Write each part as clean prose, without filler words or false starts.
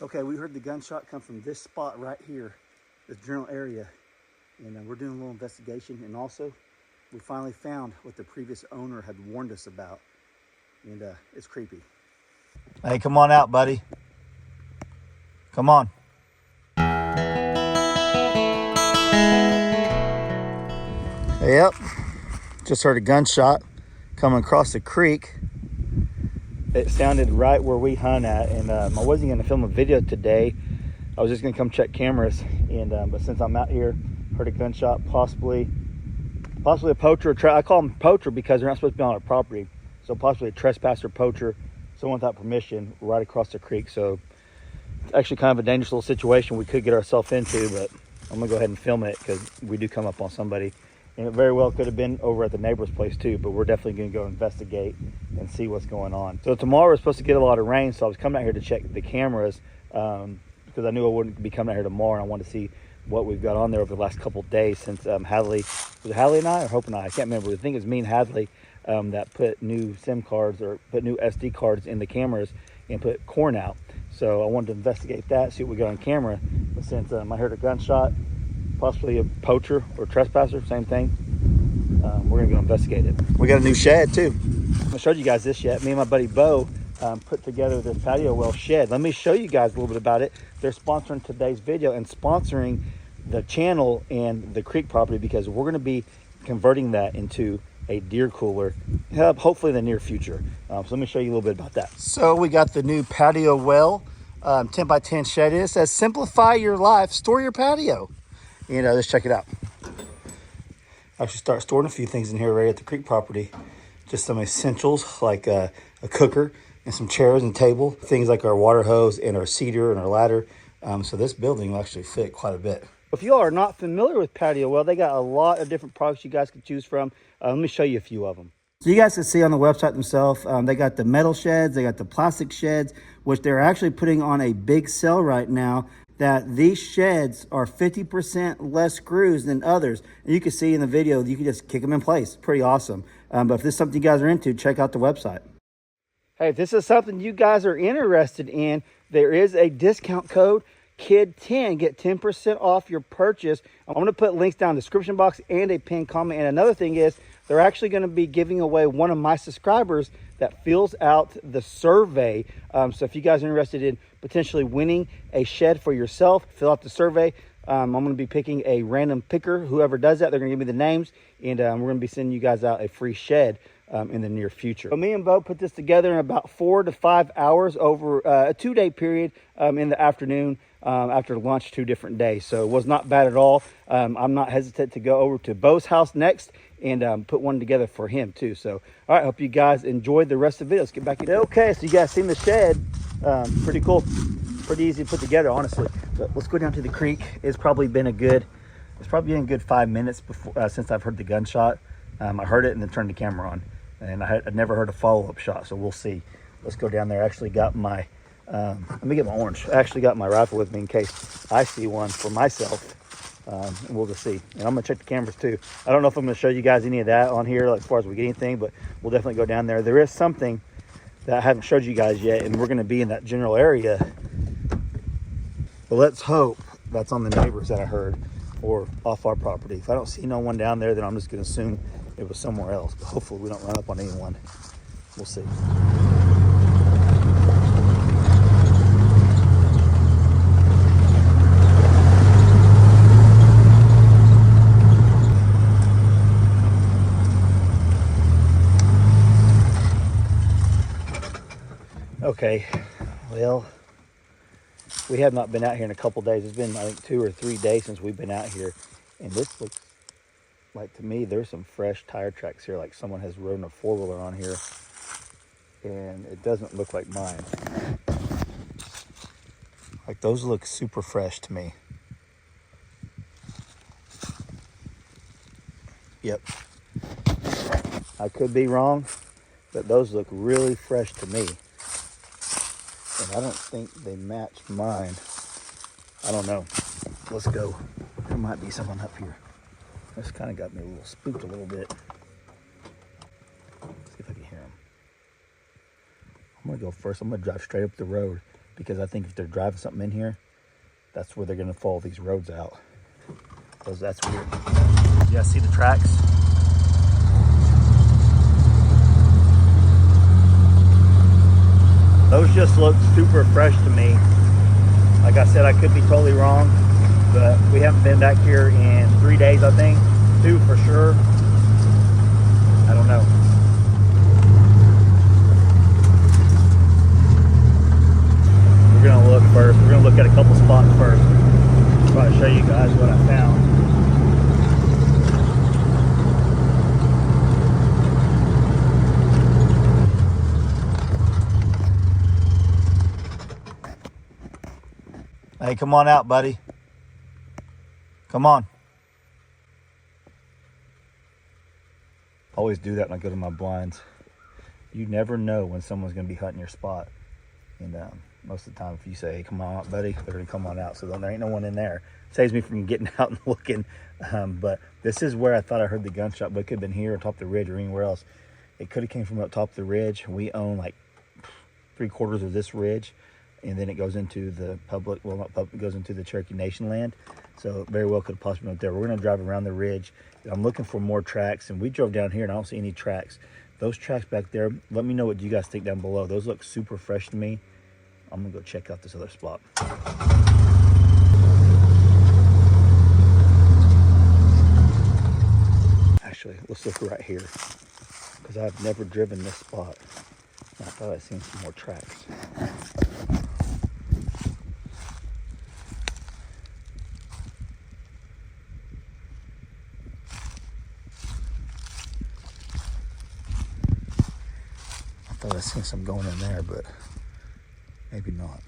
Okay, we heard the gunshot come from this spot right here, this general area. And we're doing a little investigation. And also, we finally found what the previous owner had warned us about. And it's creepy. Hey, come on out, buddy. Come on. Yep, just heard a gunshot coming across the creek. It sounded right where we hunt at, and I wasn't going to film a video today. I was just going to come check cameras, and but since I'm out here, heard a gunshot, possibly a poacher. I call them poacher because they're not supposed to be on our property, so possibly a trespasser, poacher, someone without permission, right across the creek. So it's actually kind of a dangerous little situation we could get ourselves into, but I'm gonna go ahead and film it because we do come up on somebody. And it very well could have been over at the neighbor's place too, but we're definitely going to go investigate and see what's going on. So tomorrow we're supposed to get a lot of rain, so I was coming out here to check the cameras because I knew I wouldn't be coming out here tomorrow, and I wanted to see what we've got on there over the last couple of days since Hadley, was it Hadley and I, or Hope and I can't remember. I think it was me and Hadley that put new SIM cards or put new SD cards in the cameras and put corn out. So I wanted to investigate that, see what we got on camera. But since I heard a gunshot, possibly a poacher or trespasser, same thing. We're gonna go investigate it. We got a new shed too. I haven't showed you guys this yet. Me and my buddy Bo put together this Patiowell shed. Let me show you guys a little bit about it. They're sponsoring today's video and sponsoring the channel and the creek property because we're gonna be converting that into a deer cooler, hopefully in the near future. So let me show you a little bit about that. So we got the new Patiowell 10 by 10 shed. It says simplify your life, store your patio. And let's check it out. I should start storing a few things in here right at the creek property. Just some essentials like a cooker and some chairs and table. Things like our water hose and our cedar and our ladder. So this building will actually fit quite a bit. If you all are not familiar with Patiowell, they got a lot of different products you guys can choose from. Let me show you a few of them. So you guys can see on the website themselves, they got the metal sheds, they got the plastic sheds, which they're actually putting on a big sale right now, that these sheds are 50% less screws than others. And you can see in the video, you can just kick them in place. Pretty awesome. But if this is something you guys are into, check out the website. Hey, if this is something you guys are interested in, there is a discount code, KID10. Get 10% off your purchase. I'm going to put links down in the description box and a pinned comment. And another thing is, they're actually going to be giving away one of my subscribers that fills out the survey. So if you guys are interested in potentially winning a shed for yourself, fill out the survey. I'm going to be picking a random picker. Whoever does that, they're going to give me the names, and we're going to be sending you guys out a free shed in the near future. So me and Bo put this together in about 4 to 5 hours over a 2-day period in the afternoon after lunch 2 different days. So it was not bad at all. I'm not hesitant to go over to Bo's house next and put one together for him too. So, all right, hope you guys enjoyed the rest of the video. Let's get back into it. Okay, so you guys seen the shed. Pretty cool, pretty easy to put together, honestly. But let's go down to the creek. It's probably been a good 5 minutes before since I've heard the gunshot. I heard it and then turned the camera on, and I'd never heard a follow-up shot, so we'll see. Let's go down there. I actually got my, let me get my orange. I actually got my rifle with me in case I see one for myself. And we'll just see. And I'm gonna check the cameras too. I don't know if I'm gonna show you guys any of that on here, like as far as we get anything, but we'll definitely go down there. There is something that I haven't showed you guys yet, and we're gonna be in that general area. But let's hope that's on the neighbors that I heard or off our property. If I don't see no one down there, then I'm just gonna assume it was somewhere else. But hopefully we don't run up on anyone. We'll see. Okay, well, we have not been out here in a couple days. It's been, I think, 2 or 3 days since we've been out here. And this looks like, to me, there's some fresh tire tracks here, like someone has ridden a 4-wheeler on here. And it doesn't look like mine. Like, those look super fresh to me. Yep. I could be wrong, but those look really fresh to me. And I don't think they match mine. I don't know. Let's go. There might be someone up here. This kind of got me a little spooked a little bit. Let's see if I can hear him. I'm going to go first. I'm going to drive straight up the road because I think if they're driving something in here, that's where they're gonna follow these roads out. Because that's weird. You guys see the tracks? Those just look super fresh to me. Like I said, I could be totally wrong, but we haven't been back here in 3 days, I think. 2 for sure. I don't know. We're gonna look first. We're gonna look at a couple spots first. I'll probably show you guys what I found. Hey, come on out, buddy. Come on. Always do that when I go to my blinds. You never know when someone's going to be hunting your spot. And most of the time, if you say, hey, come on out, buddy, they're going to come on out. So there ain't no one in there. Saves me from getting out and looking. But this is where I thought I heard the gunshot, but it could have been here on top of the ridge or anywhere else. It could have came from up top of the ridge. We own like 3/4 of this ridge. And then it goes into the public, well, not public, it goes into the Cherokee Nation land. So very well could have possibly been up there. We're going to drive around the ridge. I'm looking for more tracks, and we drove down here and I don't see any tracks. Those tracks back there, let me know what you guys think down below. Those look super fresh to me. I'm going to go check out this other spot. Actually, let's look right here, because I've never driven this spot. I thought I'd seen some more tracks. I thought I'd seen some going in there, but maybe not.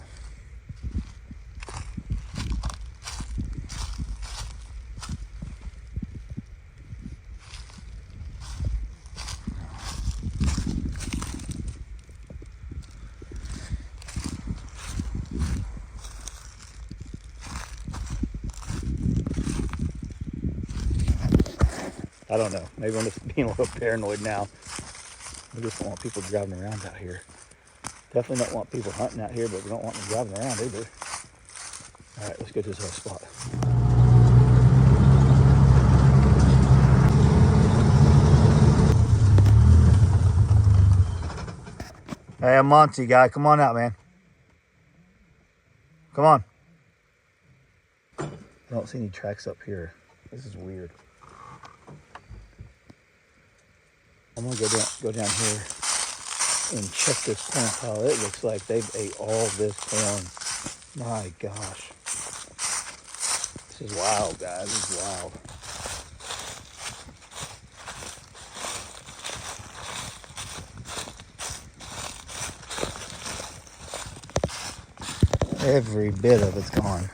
I don't know. Maybe I'm just being a little paranoid now. We just don't want people driving around out here. Definitely don't want people hunting out here, but we don't want them driving around either. All right, let's go to this other spot. Hey, I'm Monty, guy. Come on out, man. Come on. I don't see any tracks up here. This is weird. I'm gonna go down here and check this corn pile. It looks like they've ate all this corn. My gosh. This is wild, guys. This is wild. Every bit of it's gone.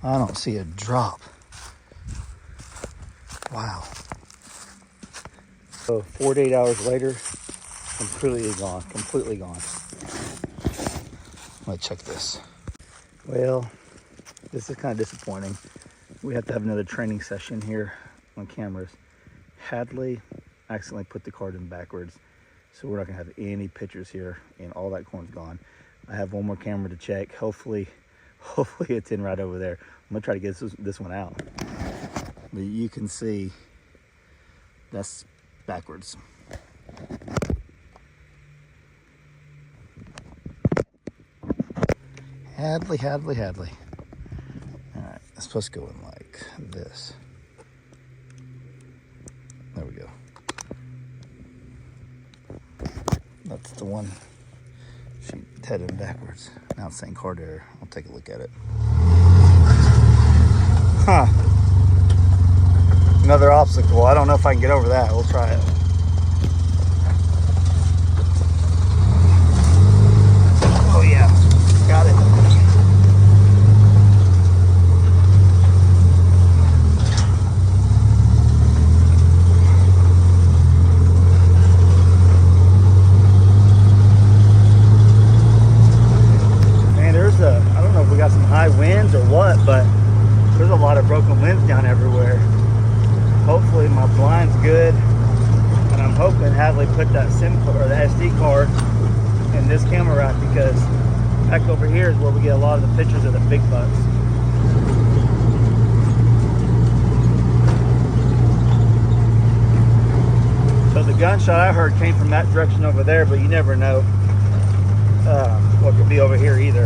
I don't see a drop. Wow. So 48 hours later, completely gone, completely gone. Let's check this. Well, this is kind of disappointing. We have to have another training session here on cameras. Hadley accidentally put the card in backwards, so we're not gonna have any pictures here, and all that corn's gone. I have one more camera to check. Hopefully it's in right over there. I'm gonna try to get this one out. But you can see that's backwards. Hadley. All right, it's supposed to go in like this. There we go. That's the one. She headed backwards. Now it's saying card error. I'll take a look at it. Huh. Another obstacle. I don't know if I can get over that. We'll try it. Oh yeah, got it. Man, I don't know if we got some high winds or what, but there's a lot of broken limbs down everywhere. Hopefully my blind's good, and I'm hoping Hadley put that SIM card or the SD card in this camera rack, because Back over here is where we get a lot of the pictures of the big bucks. So the gunshot I heard came from that direction over there, but you never know what could be over here either.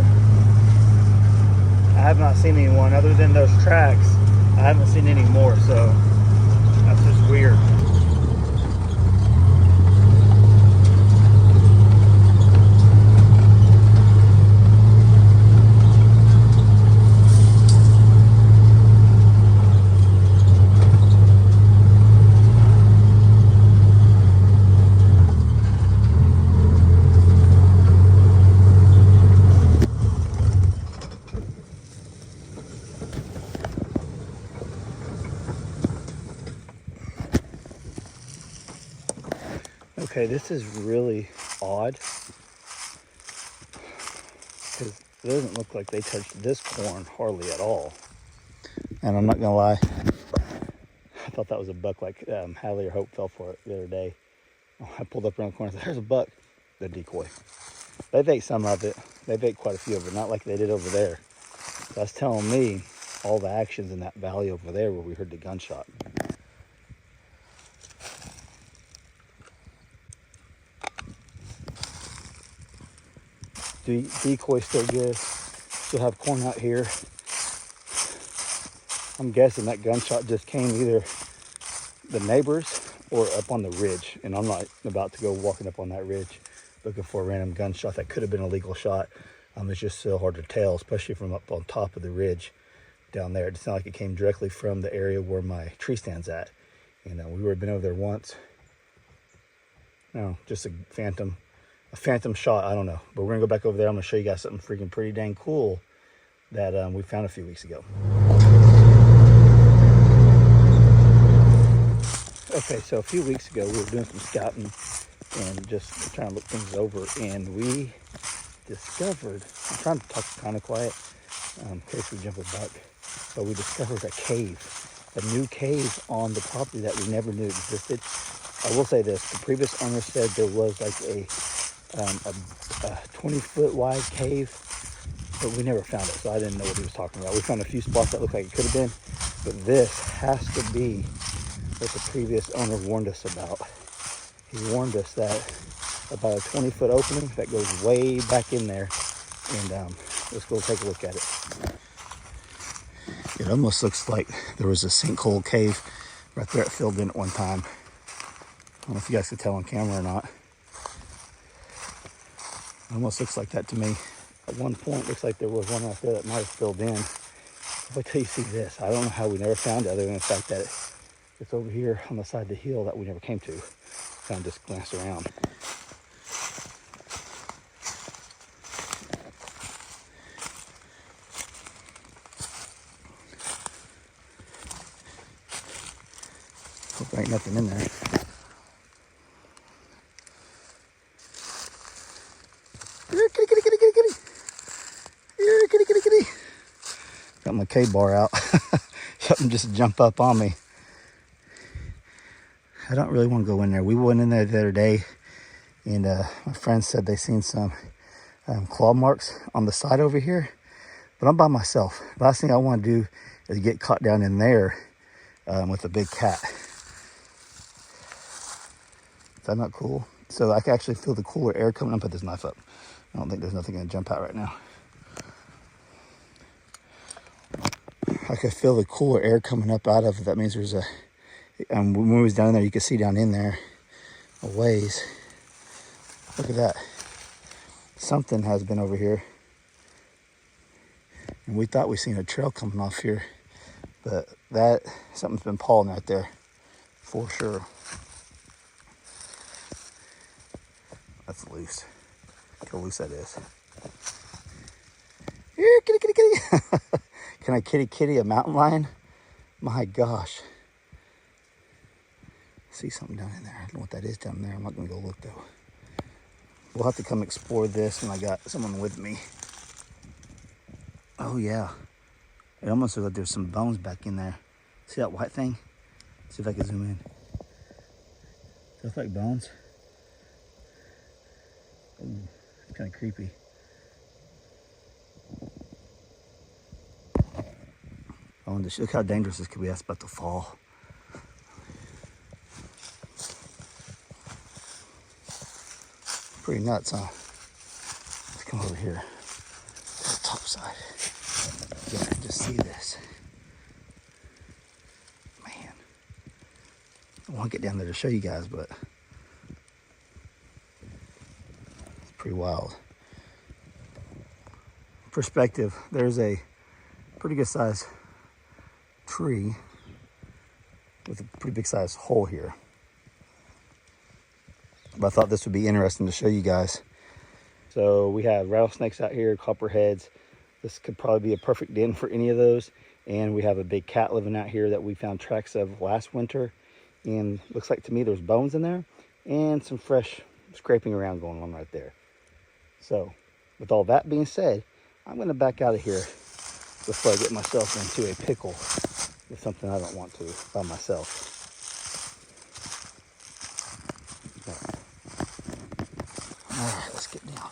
I have not seen anyone other than those tracks. I haven't seen any more, so that's just weird. Okay, this is really odd because it doesn't look like they touched this corn hardly at all. And I'm not gonna lie, I thought that was a buck like Hallie or Hope fell for it the other day. I pulled up around the corner and said, there's a buck. The decoy. They've ate some of it. They've ate quite a few of it, not like they did over there. So that's telling me all the actions in that valley over there where we heard the gunshot. Decoy still good. Still have corn out here. I'm guessing that gunshot just came either the neighbors or up on the ridge. And I'm not about to go walking up on that ridge looking for a random gunshot that could have been a legal shot. It's just so hard to tell, especially from up on top of the ridge down there. It's not like it came directly from the area where my tree stand's at. And we would have been over there once. No, just a phantom shot. I don't know. But we're gonna go back over there. I'm gonna show you guys something freaking pretty dang cool that we found a few weeks ago. Okay, so a few weeks ago we were doing some scouting and just trying to look things over, and we discovered, I'm trying to talk kind of quiet in case we jump a buck, but we discovered a cave, a new cave on the property that we never knew existed. I will say this, the previous owner said there was like a 20-foot wide cave, but we never found it, so I didn't know what he was talking about. We found a few spots that looked like it could have been, but this has to be what the previous owner warned us about. He warned us that about a 20-foot opening that goes way back in there, and let's go take a look at it. It almost looks like there was a sinkhole cave right there. It filled in at one time. I don't know if you guys could tell on camera or not. It almost looks like that to me. At one point, it looks like there was one out there that might have filled in. Wait till you see this. I don't know how we never found it, other than the fact that it's over here on the side of the hill that we never came to. Kind of just glanced around. Hope there ain't nothing in there. Here, kitty, kitty, kitty, kitty, kitty. Here, kitty, kitty, kitty. Got my K-bar out. Something just jump up on me. I don't really want to go in there. We went in there the other day, and my friends said they seen some claw marks on the side over here, but I'm by myself. Last thing I want to do is get caught down in there with a big cat. Is that not cool? So I can actually feel the cooler air coming up. Put this knife up. I don't think there's nothing going to jump out right now. I can feel the cooler air coming up out of it. That means there's a... when we was down there, you could see down in there a ways. Look at that. Something has been over here. And we thought we seen a trail coming off here. But that, something's been pawing right there. For sure. That's loose. Look how loose that is. Here, kitty, kitty, kitty. Can I kitty, kitty a mountain lion? My gosh. See something down in there. I don't know what that is down there. I'm not gonna go look though. We'll have to come explore this when I got someone with me. Oh yeah. It almost looks like there's some bones back in there. See that white thing? See if I can zoom in. Does that look like bones? Ooh, it's kind of creepy. I wanted to look how dangerous this could be. That's about to fall. Pretty nuts, huh? Let's come over here to the top side. Yeah, just see this. Man. I want to get down there to show you guys, but it's pretty wild. Perspective, there's a pretty good size tree with a pretty big size hole here. But I thought this would be interesting to show you guys. So we have rattlesnakes out here, copperheads. This could probably be a perfect den for any of those. And we have a big cat living out here that we found tracks of last winter. And looks like to me there's bones in there and some fresh scraping around going on right there. So with all that being said, I'm gonna back out of here before I get myself into a pickle with something I don't want to by myself. All right, let's get down.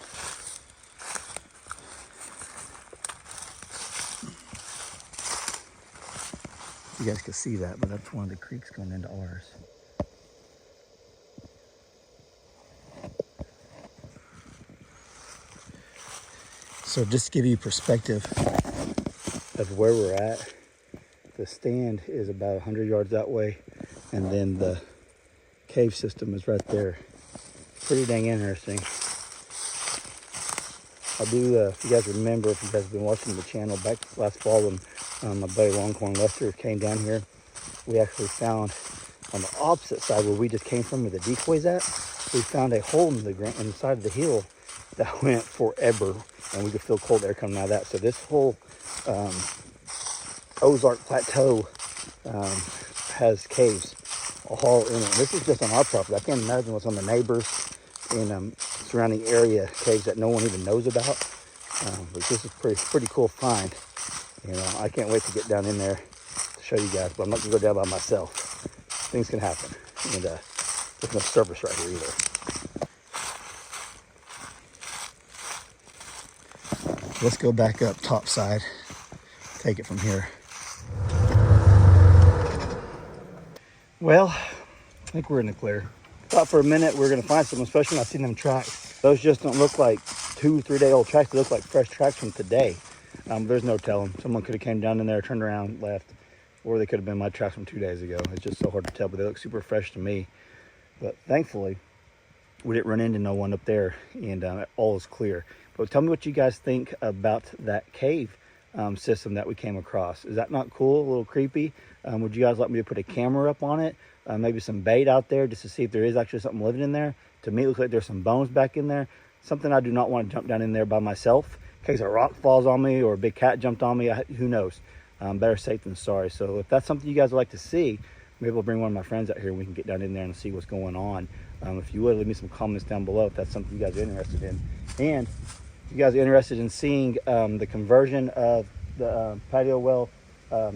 You guys can see that, but that's one of the creeks going into ours. So just to give you perspective of where we're at, the stand is about 100 yards that way, and then the cave system is right there. Pretty dang interesting. I do, if you guys remember, if you guys have been watching the channel back last fall when my buddy Longhorn Lester came down here, we actually found on the opposite side where we just came from, where the decoy's at, we found a hole in the ground in the side of the hill that went forever, and we could feel cold air coming out of that. So this whole Ozark Plateau has caves all in it. This is just on our property. I can't imagine what's on the neighbors in surrounding area caves that no one even knows about. But this is pretty cool find. You know, I can't wait to get down in there to show you guys, but I'm not gonna go down by myself. Things can happen, and there's no service right here either. Let's go back up top side, take it from here. Well, I think we're in the clear. Thought for a minute we were gonna find something, especially when I seen them tracks. Those just don't look like 2 or 3 day old tracks. They look like fresh tracks from today. There's no telling. Someone could have came down in there, turned around, left, or they could have been my tracks from 2 days ago. It's just so hard to tell, but they look super fresh to me. But thankfully, we didn't run into no one up there, and all is clear. But tell me what you guys think about that cave system that we came across. Is that not cool? A little creepy? Would you guys like me to put a camera up on it? Maybe some bait out there just to see if there is actually something living in there? To me, it looks like there's some bones back in there. Something I do not want to jump down in there by myself. In case a rock falls on me or a big cat jumped on me, who knows? Better safe than sorry. So if that's something you guys would like to see, maybe I'll bring one of my friends out here and we can get down in there and see what's going on. If you would, leave me some comments down below if that's something you guys are interested in. And if you guys are interested in seeing the conversion of the Patiowell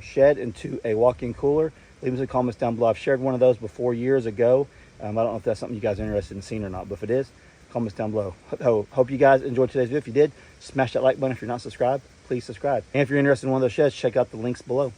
shed into a walk-in cooler, leave me some comments down below. I've shared one of those before years ago. I don't know if that's something you guys are interested in seeing or not, but if it is, comments down below. Hope you guys enjoyed today's video. If you did, smash that like button. If you're not subscribed, please subscribe. And if you're interested in one of those sheds, check out the links below.